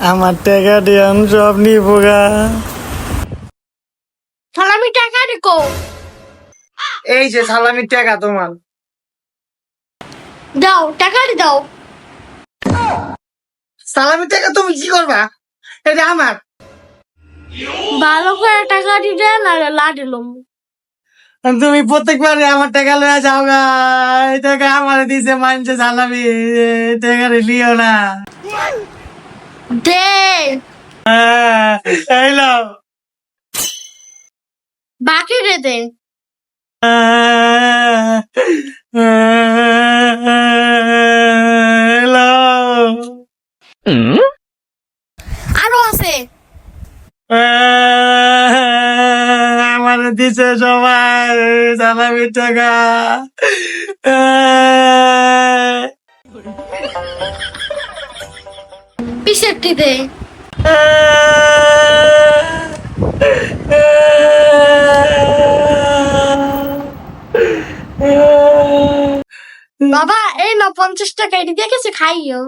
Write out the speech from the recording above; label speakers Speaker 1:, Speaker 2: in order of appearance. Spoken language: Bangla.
Speaker 1: আমার টাকা দিয়ে সব নিবো গা।
Speaker 2: সালামি টাকা রেখো।
Speaker 1: এই যে সালামির টাকা তোমার।
Speaker 2: দাও টাকা দাও।
Speaker 1: সালামির টাকা তুমি কি করবা? এটা আমার।
Speaker 2: ভালো করে টাকা দিতে না লাডিলম।
Speaker 1: তুমি প্রত্যেকবারে আমার টাকা লয়ে যাও গা। এই টাকা আমার দিছে মানছে সালামি, টাকা লিও না।
Speaker 2: দে
Speaker 1: এই লাও।
Speaker 2: বাকি রে দে।
Speaker 1: এই লাও।
Speaker 2: আরো আছে।
Speaker 1: আমার দিছে সবাই সালামির টাকা।
Speaker 2: পিসেরটি দে। বাবা এই না 50 টাকা এটি দিয়ে কিছু খাইও।